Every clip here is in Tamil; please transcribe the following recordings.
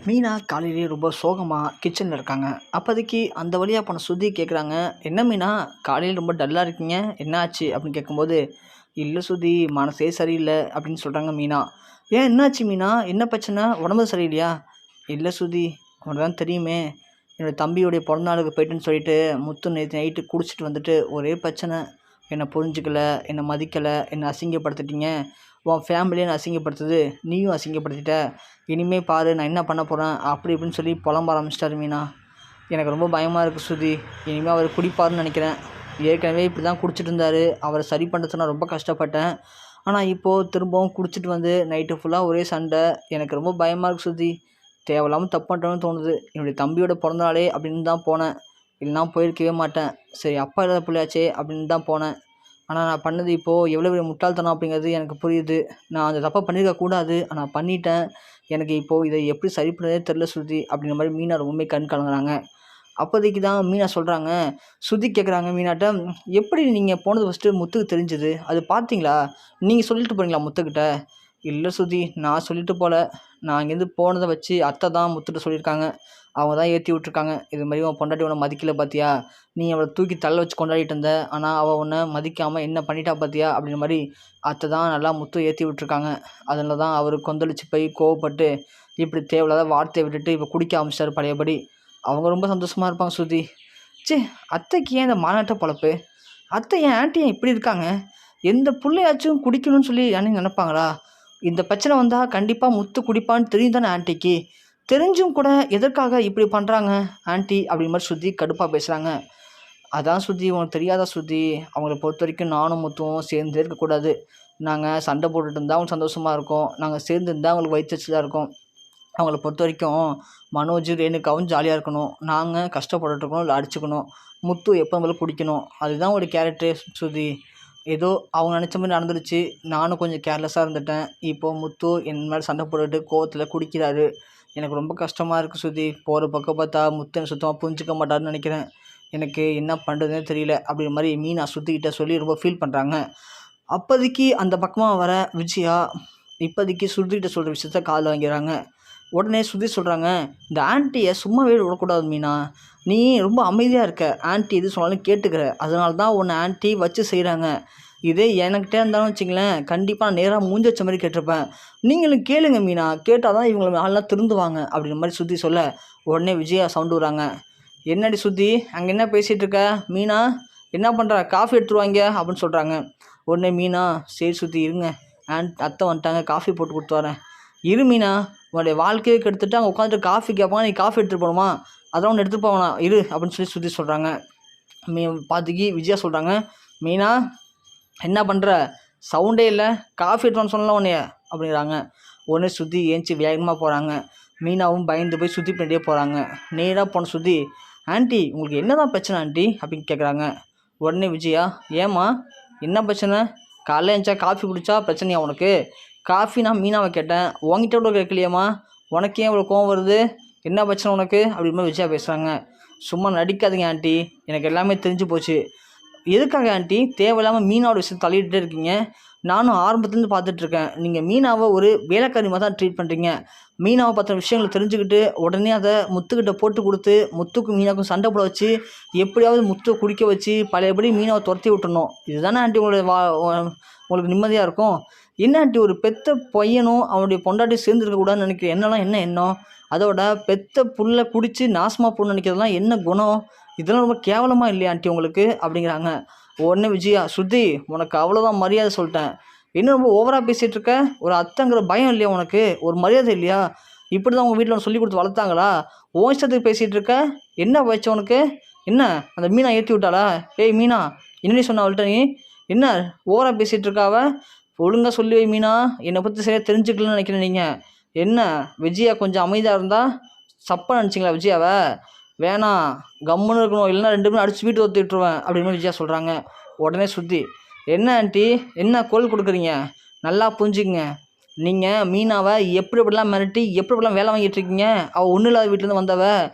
மீனா காலையிலேயே ரொம்ப சோகமாக கிச்சனில் இருக்காங்க. அப்போதைக்கு அந்த வழியாக போன ஸ்ருதி கேட்குறாங்க, என்ன மீனா காலையில் ரொம்ப டல்லாக இருக்கீங்க, என்ன ஆச்சு அப்படின்னு கேட்கும்போது, இல்லை ஸ்ருதி மனசே சரியில்லை அப்படின்னு சொல்கிறாங்க மீனா. ஏன் என்னாச்சு மீனா, என்ன பிரச்சனை, உடம்பு சரியில்லையா? இல்லை ஸ்ருதி, உனக்கு தான் தெரியுமே, என்னோடய தம்பியோடைய பிறந்தநாளுக்கு போயிட்டுன்னு சொல்லிட்டு முத்து நேற்று நைட்டு குடிச்சிட்டு வந்துட்டு ஒரே பிரச்சனை. என்னை புரிஞ்சுக்கல, என்னை மதிக்கலை, என்னை அசிங்கப்படுத்திட்டீங்க, உன் ஃபேமிலியை நான் அசிங்கப்படுத்துது, நீயும் அசிங்கப்படுத்திட்ட, இனிமே பாரு நான் என்ன பண்ண போகிறேன் அப்படி இப்படின்னு சொல்லி புலம்ப ஆரம்பிச்சிட்டாரு மீனா. எனக்கு ரொம்ப பயமாக இருக்குது ஸ்ருதி, இனிமேல் அவர் குடிப்பாருன்னு நினைக்கிறேன். ஏற்கனவே இப்படி தான் குடிச்சிட்டு இருந்தார், அவரை சரி பண்ணுறதுக்கு நான் ரொம்ப கஷ்டப்பட்டேன். ஆனால் இப்போது திரும்பவும் குடிச்சிட்டு வந்து நைட்டு ஃபுல்லாக ஒரே சண்டை. எனக்கு ரொம்ப பயமாக இருக்குது ஸ்ருதி, தேவையில்லாமல் தப்பு பண்ணுறோன்னு தோணுது. என்னுடைய தம்பியோட பிறந்தநாளே அப்படின்னு தான் போனேன், இல்லைனா போயிருக்கவே மாட்டேன். சரி அப்பா இல்லாத பிள்ளையாச்சே அப்படின்னு தான் போனேன். ஆனால் நான் பண்ணது இப்போது எவ்வளோ பெரிய முட்டாள்தனம் அப்படிங்கிறது எனக்கு புரியுது. நான் அந்த தப்பை பண்ணியிருக்கக்கூடாது, ஆனால் பண்ணிட்டேன். எனக்கு இப்போது இதை எப்படி சரி பண்ணுறதே தெரில ஸ்ருதி அப்படிங்கிற மாதிரி மீனா ரொம்பவுமே கண் கலங்குறாங்க. அப்போதைக்கு தான் மீனா சொல்கிறாங்க, ஸ்ருதி கேட்குறாங்க மீனாட்ட, எப்படி நீங்கள் போனது ஃபஸ்ட்டு முத்துக்கு தெரிஞ்சுது, அது பார்த்தீங்களா, நீங்கள் சொல்லிட்டு போகிறீங்களா முத்துக்கிட்ட? இல்லை ஸ்ருதி, நான் சொல்லிட்டு போகல, நான் இங்கேருந்து போனதை வச்சு அத்தை தான் முத்துட்ட சொல்லியிருக்காங்க. அவங்க தான் ஏற்றி விட்ருக்காங்க. இது மாதிரி உன் பொண்டாட்டி உன்னை மதிக்கல பார்த்தியா, நீ அவளை தூக்கி தள்ள வச்சு கொண்டாடிட்டு இருந்த, ஆனால் அவள் உன்னை மதிக்காமல் என்ன பண்ணிட்டா பார்த்தியா அப்படிங்கிற மாதிரி அத்தை தான் நல்லா முத்து ஏற்றி விட்ருக்காங்க. அதில் தான் அவர் கொந்தளிச்சு போய் கோவப்பட்டு இப்படி தேவையில்லாத வார்த்தையை விட்டுட்டு இப்போ குடிக்க ஆரம்பிச்சிட்டாரு பழையபடி. அவங்க ரொம்ப சந்தோஷமாக இருப்பாங்க ஸ்ருதி. சே, அத்தைக்கு ஏன் இந்த மாநாட்ட பொழப்பு, அத்தை ஏன் ஆன்ட்டி ஏன் இப்படி இருக்காங்க, எந்த பிள்ளையாச்சும் குடிக்கணும்னு சொல்லி அன்னைக்கு நினைப்பாங்களா? இந்த பிரச்சனை வந்தால் கண்டிப்பாக முத்து குடிப்பான்னு தெரியும் தானே ஆன்ட்டிக்கு, தெரிஞ்சும் கூட எதற்காக இப்படி பண்ணுறாங்க ஆன்ட்டி அப்படிங்கிற மாதிரி ஸ்ருதி கடுப்பாக பேசுகிறாங்க. அதான் ஸ்ருதி, உனக்கு தெரியாதா ஸ்ருதி, அவங்கள பொறுத்த வரைக்கும் நானும் முத்துவும் சேர்ந்தே இருக்கக்கூடாது. நாங்கள் சண்டை போட்டுட்டு இருந்தால் அவங்களுக்கு சந்தோஷமாக இருக்கும், நாங்கள் சேர்ந்து இருந்தால் அவங்களுக்கு வயிற்றுச்சலாக இருக்கும். அவங்கள பொறுத்த வரைக்கும் மனோஜ் ரேணுகாவும் ஜாலியாக இருக்கணும், நாங்கள் கஷ்டப்பட்டுருக்கணும், இல்லை அடிச்சுக்கணும், முத்து எப்போ மேலே குடிக்கணும், அதுதான் ஒரு கேரக்டரே ஸ்ருதி. ஏதோ அவங்க நினச்ச மாதிரி நடந்துருச்சு, நானும் கொஞ்சம் கேர்லெஸ்ஸாக இருந்துட்டேன். இப்போது முத்து என் மேலே சண்டை போட்டுட்டு கோவத்தில் குடிக்கிறாரு. எனக்கு ரொம்ப கஷ்டமாக இருக்குது ஸ்ருதி, போகிற பக்கம் பார்த்தா முத்து என்னை சுத்தமாக புரிஞ்சிக்க மாட்டாருன்னு நினைக்கிறேன். எனக்கு என்ன பண்ணுறதுனே தெரியல அப்படிங்கிற மாதிரி மீனா ஸ்ருதிக்கிட்ட சொல்லி ரொம்ப ஃபீல் பண்ணுறாங்க. அப்போதைக்கு அந்த பக்கமாக வர விஜயா இப்போதைக்கு ஸ்ருதிகிட்ட சொல்கிற விஷயத்த காதில் வாங்கிறாங்க. உடனே ஸ்ருதி சொல்கிறாங்க, இந்த ஆன்ட்டியை சும்மாவே விடக்கூடாது மீனா, நீ ரொம்ப அமைதியாக இருக்க, ஆன்ட்டி எது சொன்னாலும் கேட்டுக்கிற, அதனால தான் உன்னை ஆன்ட்டி வச்சு செய்கிறாங்க. இதே எனக்கிட்டே இருந்தாலும் வச்சிங்களேன், கண்டிப்பாக நான் நேராக மூஞ்சி வச்ச மாதிரி கேட்டிருப்பேன். நீங்களும் கேளுங்க மீனா, கேட்டால் தான் இவங்களை ஆள்லாம் திருந்துவாங்க அப்படிங்கிற மாதிரி ஸ்ருதி சொல்ல, உடனே விஜயா சவுண்டு விடுறாங்க. என்னடி ஸ்ருதி, அங்கே என்ன பேசிகிட்டு இருக்க, மீனா என்ன பண்ணுற, காஃபி எடுத்துருவாங்க அப்படின்னு சொல்கிறாங்க. உடனே மீனா, சரி ஸ்ருதி இருங்க, அத்தை வந்துட்டாங்க, காஃபி போட்டு கொடுத்து வரேன். இரு மீனா, உன்னுடைய வாழ்க்கையை கெடுத்துட்டு அங்கே உட்காந்துட்டு காஃபி கேட்பாங்க, நீ காஃபி எடுத்துகிட்டு போகணுமா, அதெல்லாம் ஒன்று எடுத்துகிட்டு போவேனா இரு அப்படின்னு சொல்லி ஸ்ருதி சொல்கிறாங்க. பார்த்துக்கி விஜயா சொல்கிறாங்க, மீனா என்ன பண்ணுற, சவுண்டே இல்லை, காஃபி எடுத்துன்னு சொல்லலாம் உன்னைய அப்படிங்கிறாங்க. உடனே ஸ்ருதி ஏஞ்சி வேகமாக போகிறாங்க. மீனாவும் பயந்து போய் ஸ்ருதி பின்னாடியே போகிறாங்க. நேராக போன ஸ்ருதி, ஆன்ட்டி உங்களுக்கு என்ன தான் பிரச்சனை ஆன்ட்டி அப்படின்னு கேட்குறாங்க. உடனே விஜயா, ஏம்மா என்ன பிரச்சனை, காலைல எழுந்தா காஃபி குடித்தா பிரச்சனையா உனக்கு, காஃபி நான் மீனாவை கேட்டேன், உங்ககிட்ட கூட கேட்கலையம்மா, உனக்கு ஏன் இவ்வளோ கோவம் வருது, என்ன பிரச்சனை உனக்கு அப்படின்னு விஜயா பேசுகிறாங்க. சும்மா நடிக்காதீங்க ஆன்ட்டி, எனக்கு எல்லாமே தெரிஞ்சு போச்சு. எதுக்காக ஆன்ட்டி தேவையில்லாமல் மீனாவோட விஷயத்தை தள்ளிகிட்டே இருக்கீங்க, நானும் ஆரம்பத்துலேருந்து பார்த்துட்ருக்கேன், நீங்கள் மீனாவை ஒரு வேலைக்காரி மாதிரி தான் ட்ரீட் பண்ணுறீங்க. மீனாவை பற்றின விஷயங்களை தெரிஞ்சுக்கிட்டு உடனே அதை முத்துக்கிட்ட போட்டு கொடுத்து முத்துக்கும் மீனாவுக்கும் சண்டை போட வச்சு எப்படியாவது முத்துவை குடிக்க வச்சு பழையபடி மீனாவை துரத்தி விட்டுறணும். இதுதானே ஆன்ட்டி உங்களுக்கு நிம்மதியாக இருக்கும். என்ன ஆன்ட்டி, ஒரு பெத்த பையனும் அவனுடைய பொண்டாட்டி சேர்ந்துருக்கக்கூடாதுன்னு நினைக்கிறேன், என்னெல்லாம் என்ன எண்ணம், அதோட பெத்த புல்லை குடித்து நாசமாக போகணுன்னு நினைக்கிறதுலாம் என்ன குணம், இதெல்லாம் ரொம்ப கேவலமாக இல்லையா ஆன்ட்டி உங்களுக்கு அப்படிங்கிறாங்க. உடனே விஜயா, ஸ்ருதி உனக்கு அவ்வளோதான் மரியாதை சொல்லிட்டேன், இன்னும் ரொம்ப ஓவராக பேசிகிட்டு இருக்க, ஒரு அத்தைங்கிற பயம் இல்லையா உனக்கு, ஒரு மரியாதை இல்லையா, இப்படி தான் உங்கள் வீட்டில் சொல்லி கொடுத்து வளர்த்தாங்களா, ஓ இஷ்டத்துக்கு பேசிகிட்டு இருக்க, என்ன வச்ச உனக்கு, என்ன அந்த மீனா ஏற்றி விட்டாளா, ஏய் மீனா என்னடி சொன்ன அவள்கிட்ட, நீ என்ன ஓவராக பேசிகிட்டு இருக்காவ, ஒழுங்காக சொல்லி வை மீனா, என்னை பற்றி சரியாக தெரிஞ்சுக்கலன்னு நினைக்கிறேன். நீங்கள் என்ன விஜயா கொஞ்சம் அமைதியாக இருந்தால் சப்பாக நினச்சிங்களா விஜயாவை, வேணாம் கம்முன்னு இருக்கணும், இல்லைனா ரெண்டு பேரும் அடித்து வீட்டு ஒத்து விட்டுருவேன் அப்படின்னு விஜயா சொல்கிறாங்க. உடனே ஸ்ருதி, என்ன ஆன்ட்டி என்ன கோல் கொடுக்குறீங்க, நல்லா புரிஞ்சுக்குங்க, நீங்கள் மீனாவை எப்படிலாம் மிரட்டி எப்படிலாம் வேலை வாங்கிட்டு இருக்கீங்க, அவள் ஒன்றும் இல்லாத வீட்டிலேருந்து வந்தவ,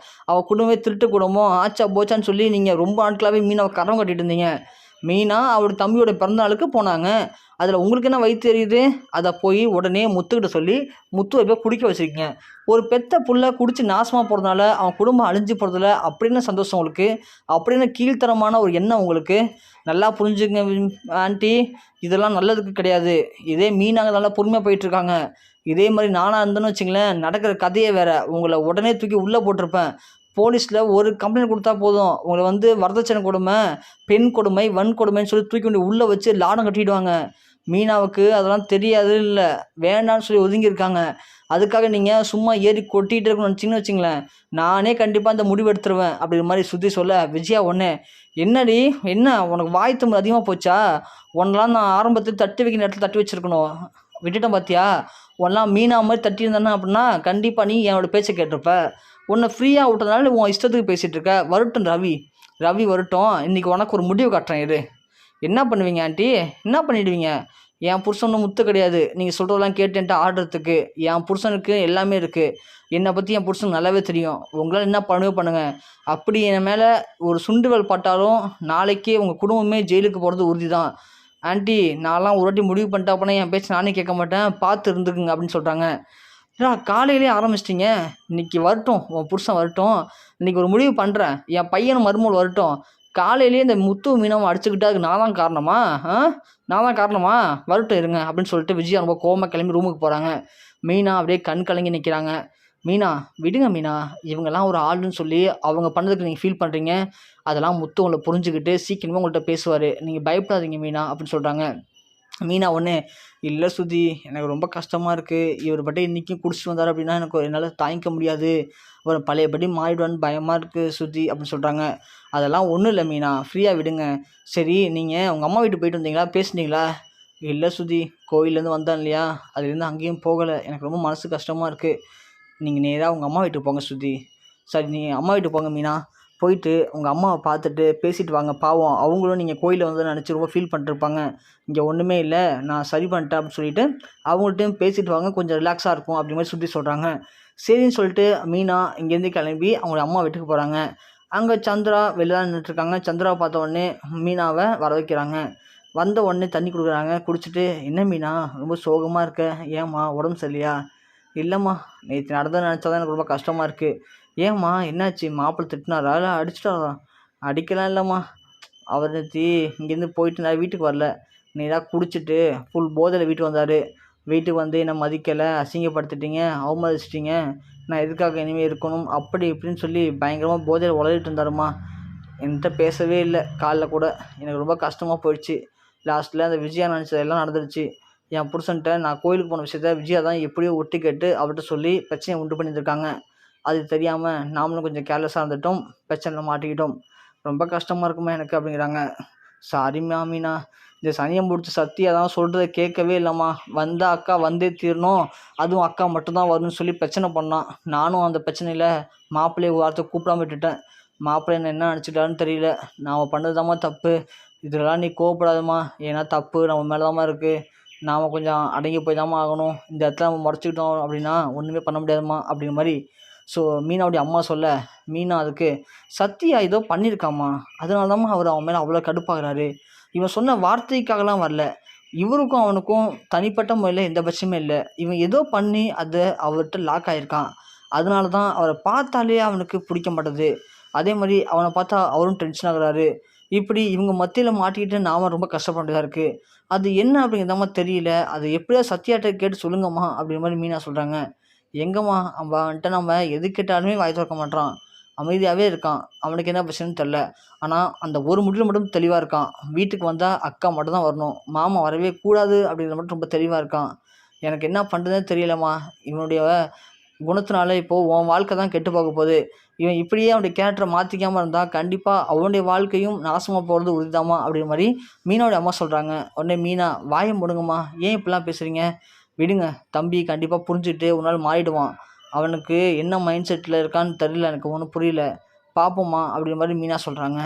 அவள் குடும்பமே திருட்டு குடும்பம் ஆச்சா போச்சான்னு சொல்லி நீங்கள் ரொம்ப நாட்களாகவே மீனாவை கரம் கட்டிட்டு இருந்தீங்க. மீனா அவரோட தம்பியோட பிறந்தநாளுக்கு போனாங்க, அதில் உங்களுக்கு என்ன வயிற்று எரியுது? அதை போய் உடனே முத்துக்கிட்ட சொல்லி முத்துவை போய் குடிக்க வச்சுருக்கீங்க. ஒரு பெத்த புள்ள குடிச்சு நாசமாக போகிறதுனால அவன் குடும்பம் அழிஞ்சு போகிறதுல அப்படின்னு சந்தோஷம் உங்களுக்கு, அப்படின்னு கீழ்த்தரமான ஒரு எண்ணம் உங்களுக்கு. நல்லா புரிஞ்சுங்க ஆண்டி, இதெல்லாம் நல்லதுக்கு கிடையாது. இதே மீனாங்க நல்லா பொறுமையாக போயிட்டுருக்காங்க. இதே மாதிரி நானாக இருந்தேன்னு வச்சுங்களேன், நடக்கிற கதையே வேறு. உங்களை உடனே தூக்கி உள்ளே போட்டிருப்பேன். போலீஸில் ஒரு கம்ப்ளைண்ட் கொடுத்தா போதும், உங்களை வரதட்சணை கொடுமை, பெண் கொடுமை, வன்கொடுமைன்னு சொல்லி தூக்கி கொண்டு உள்ளே வச்சு லாடம் கட்டிடுவாங்க. மீனாவுக்கு அதெல்லாம் தெரியாது இல்லை, வேண்டான்னு சொல்லி ஒதுங்கியிருக்காங்க. அதுக்காக நீங்கள் சும்மா ஏறி கொட்டிகிட்டு இருக்கணும்னு நினச்சிங்கன்னு வச்சுங்களேன், நானே கண்டிப்பாக அந்த முடிவு எடுத்துருவேன் அப்படிங்கிற மாதிரி சுற்றி சொல்ல, விஜயா ஒன்று, என்னடி என்ன உனக்கு வாய் தும்பு அதிகமாக போச்சா? உன்னெலாம் நான் ஆரம்பத்தில் தட்டி வைக்கிற இடத்துல தட்டி வச்சுருக்கணும், விட்டுட்டேன் பார்த்தியா? உன்னெலாம் மீனா மாதிரி தட்டியிருந்தானே அப்படின்னா கண்டிப்பாக நீ என்னோட பேச்சை கேட்டிருப்ப. உன்னை ஃப்ரீயாக விட்டதுனால உன் இஷ்டத்துக்கு பேசிகிட்டு இருக்க. வரட்டும் ரவி வரட்டும், இன்றைக்கி உனக்கு ஒரு முடிவு காட்டுறேன் இரு. என்ன பண்ணுவீங்க ஆண்டி? என்ன பண்ணிடுவீங்க? என் புருஷன் முத்து கிடையாது, நீங்கள் சொல்கிறதெல்லாம் கேட்டுன்ட்டு ஆடுறதுக்கு. என் புருஷனுக்கு எல்லாமே இருக்குது. என்னை பற்றி என் புருஷனுக்கு நல்லாவே தெரியும். உங்களால் என்ன பண்ணுங்கள். அப்படி என் மேலே ஒரு சுண்டுவல் பட்டாலும் நாளைக்கே உங்கள் குடும்பமே ஜெயிலுக்கு போகிறது உறுதி தான். ஆண்டி, நான்லாம் ஒரு வாட்டி முடிவு பண்ணிட்டா அப்படின்னா என் பேச்சு நானே கேட்க மாட்டேன், பார்த்து இருந்துக்குங்க அப்படின்னு சொல்கிறாங்க. காலையிலே ஆரம்பிச்சிட்டிங்க. இன்றைக்கி வரட்டும், உன் புருஷன் வரட்டும், இன்றைக்கி ஒரு முடிவு பண்ணுறேன். என் பையனும் மருமகள் வரட்டும். காலையிலேயே இந்த முத்து மீனவும் அடிச்சுக்கிட்டு அதுக்கு நான் தான் காரணமா? நான் தான் காரணமா? வரட்டும் இருங்க அப்படின்னு சொல்லிட்டு விஜயா ரொம்ப கோவமாக கிளம்பி ரூமுக்கு போகிறாங்க. மீனா அப்படியே கண் கலங்கி நிற்கிறாங்க. மீனா, விடுங்க மீனா, இவங்கெல்லாம் ஒரு ஆளுன்னு சொல்லி அவங்க பண்ணதுக்கு நீங்கள் ஃபீல் பண்ணுறீங்க. அதெல்லாம் முத்து உங்களை புரிஞ்சுக்கிட்டு சீக்கிரமாக உங்கள்கிட்ட பேசுவார். நீங்கள் பயப்படாதீங்க மீனா அப்படின்னு சொல்கிறாங்க. மீனா ஒன்று, இல்லை சுதி, எனக்கு ரொம்ப கஷ்டமாக இருக்குது. இவர் பட்டு இன்றைக்கும் குடிச்சிட்டு வந்தார் அப்படின்னா எனக்கு என்னால் தாங்கிக்க முடியாது. அப்புறம் பழையபடி மாறிடுவான்னு பயமாக இருக்குது சுதி அப்படின்னு சொல்கிறாங்க. அதெல்லாம் ஒன்றும் இல்லை மீனா, ஃப்ரீயாக விடுங்க. சரி, நீங்கள் உங்கள் அம்மா வீட்டுக்கு போயிட்டு வந்தீங்களா? பேசுனீங்களா? இல்லை சுதி, கோயிலேருந்து வந்தேன் இல்லையா, அதுலேருந்து அங்கேயும் போகலை. எனக்கு ரொம்ப மனசு கஷ்டமாக இருக்குது. நீங்கள் நேராக உங்கள் அம்மா வீட்டுக்கு போங்க சுதி. சரி, நீங்கள் அம்மா வீட்டுக்கு போங்க மீனா. போயிட்டு உங்கள் அம்மாவை பார்த்துட்டு பேசிட்டு வாங்க. பாவம் அவங்களும் நீங்கள் கோயிலில் வந்து நினச்சி ரொம்ப ஃபீல் பண்ணிட்டுருப்பாங்க. இங்கே ஒன்றுமே இல்லை, நான் சரி பண்ணிட்டேன் அப்படின்னு சொல்லிட்டு அவங்கள்ட்டையும் பேசிட்டு வாங்க, கொஞ்சம் ரிலாக்ஸாக இருக்கும் அப்படி மாதிரி சுற்றி சொல்கிறாங்க. சரின்னு சொல்லிட்டு மீனா இங்கேருந்து கிளம்பி அவங்களோட அம்மா வீட்டுக்கு போகிறாங்க. அங்கே சந்திரா வெளில நின்றுட்டுருக்காங்க. சந்திராவை பார்த்த உடனே மீனாவை வர வைக்கிறாங்க. வந்த உடனே தண்ணி கொடுக்குறாங்க. குடிச்சிட்டு, என்ன மீனா ரொம்ப சோகமாக இருக்க? ஏம்மா உடம்பு சரியில்லையா? இல்லைம்மா, நேற்று நடந்ததை நினச்சா தான் எனக்கு ரொம்ப கஷ்டமாக இருக்குது. ஏம்மா என்னாச்சு? மாப்பிள்ளை திட்டினாரா இல்லை அடிச்சிட்டாரா? அடிக்கலாம் இல்லைம்மா, அவர் நேற்று இங்கேருந்து போயிட்டு நான் வீட்டுக்கு வரல, நேராக குடிச்சிட்டு ஃபுல் போதையில் வீட்டுக்கு வந்தார். வீட்டுக்கு வந்து என்னை மதிக்கலை, அசிங்கப்படுத்திட்டீங்க, அவமதிச்சிட்டிங்க, நான் எதுக்காக இனிமேல் இருக்கணும் அப்படி இப்படின்னு சொல்லி பயங்கரமாக போதையில் உளறிட்டு இருந்தாருமா. என்கிட்ட பேசவே இல்லை காலைல கூட. எனக்கு ரொம்ப கஷ்டமாக போயிடுச்சு. லாஸ்ட்டில் அந்த விஜயா நினச்சதெல்லாம் நடந்துருச்சு. என் புருஷன்ட்ட நான் கோயிலுக்கு போன விஷயத்த விஜயா தான் எப்படியோ ஒட்டி கேட்டு அவர்கிட்ட சொல்லி பிரச்சனையை உண்டு பண்ணியிருக்காங்க. அது தெரியாமல் நாமளும் கொஞ்சம் கேர்லெஸ்ஸாக இருந்துட்டோம், பிரச்சனையில் மாட்டிக்கிட்டோம். ரொம்ப கஷ்டமாக இருக்குமா எனக்கு அப்படிங்கிறாங்க. சாரிம்மா மீனா, இந்த சனியை முடிச்சு சத்தியா தான் சொல்கிறத கேட்கவே இல்லைம்மா. வந்த அக்கா வந்தே தீரணும், அதுவும் அக்கா மட்டும்தான் வரணும்னு சொல்லி பிரச்சனை பண்ணான். நானும் அந்த பிரச்சனையில் மாப்பிள்ளையை வார்த்தை கூப்பிடாம விட்டுட்டேன். மாப்பிள்ளை என்ன நினச்சிட்டாருன்னு தெரியல. நாம் பண்ணதுதாம்மா தப்பு. இதெல்லாம் நீ கோவப்படாதம்மா, ஏன்னா தப்பு நம்ம மேலே தாம்மா இருக்குது. நாம் கொஞ்சம் அடங்கி போய் தாம்மா ஆகணும். இந்த இடத்துல நம்ம முறைச்சிக்கிட்டோம் அப்படின்னா ஒன்றுமே பண்ண முடியாதும்மா அப்படிங்கிற மாதிரி மீனாவுடைய அம்மா சொல்ல, மீனா அதுக்கு, சத்தியா ஏதோ பண்ணியிருக்காம்மா, அதனால தாம்மா அவர் அவன் மேலே அவ்வளோ கடுப்பாகிறாரு. இவன் சொன்ன வார்த்தைக்காகலாம் வரல, இவருக்கும் அவனுக்கும் தனிப்பட்ட முறையில் எந்த பட்சமே இல்லை. இவன் ஏதோ பண்ணி அதை அவர்கிட்ட லாக் ஆகியிருக்கான். அதனால தான் அவரை பார்த்தாலே அவனுக்கு பிடிக்க மாட்டேது. அதே மாதிரி அவனை பார்த்தா அவரும் டென்ஷன் ஆகுறாரு. இப்படி இவங்க மத்தியில் மாட்டிக்கிட்டு நாம் ரொம்ப கஷ்டப்பட வேண்டியதாக இருக்குது. அது என்ன அப்படிங்கிறதாம்மா தெரியல. அது எப்படியா சத்யாட்ட கேட்டு சொல்லுங்கம்மா அப்படிங்கிற மாதிரி மீனா சொல்கிறாங்க. எங்கம்மா அவன்கிட்ட நம்ம எது கேட்டாலுமே வாய் திறக்க மாட்றான், அமைதியாகவே இருக்கான். அவனுக்கு என்ன பிரச்சனைன்னு தெரில. ஆனால் அந்த ஒரு முடிவில் மட்டும் தெளிவாக இருக்கான். வீட்டுக்கு வந்தால் அக்கா மட்டும் தான் வரணும், மாமா வரவே கூடாது அப்படிங்கிறது மட்டும் ரொம்ப தெளிவாக இருக்கான். எனக்கு என்ன பண்ணுறதுனே தெரியலம்மா. இவனுடைய குணத்தினால இப்போது உன் வாழ்க்கை தான் கெட்டு போக போகுது. இவன் இப்படியே அவனுடைய கேரக்டரை மாற்றிக்காமல் இருந்தால் கண்டிப்பாக அவனுடைய வாழ்க்கையும் நாசமாக போகிறது உறுதிதாம்மா அப்படிங்கிற மாதிரி மீனாவுடைய அம்மா சொல்கிறாங்க. உடனே மீனா, வாயை முடுங்கம்மா, ஏன் இப்படிலாம் பேசுகிறீங்க? விடுங்க, தம்பி கண்டிப்பாக புரிஞ்சுட்டு ஒரு நாள் மாறிடுவான். அவனுக்கு என்ன மைண்ட் செட்டில் இருக்கான்னு தெரியல, எனக்கு ஒன்றும் புரியல, பார்ப்போம்மா அப்படிங்கிற மாதிரி மீனா சொல்கிறாங்க.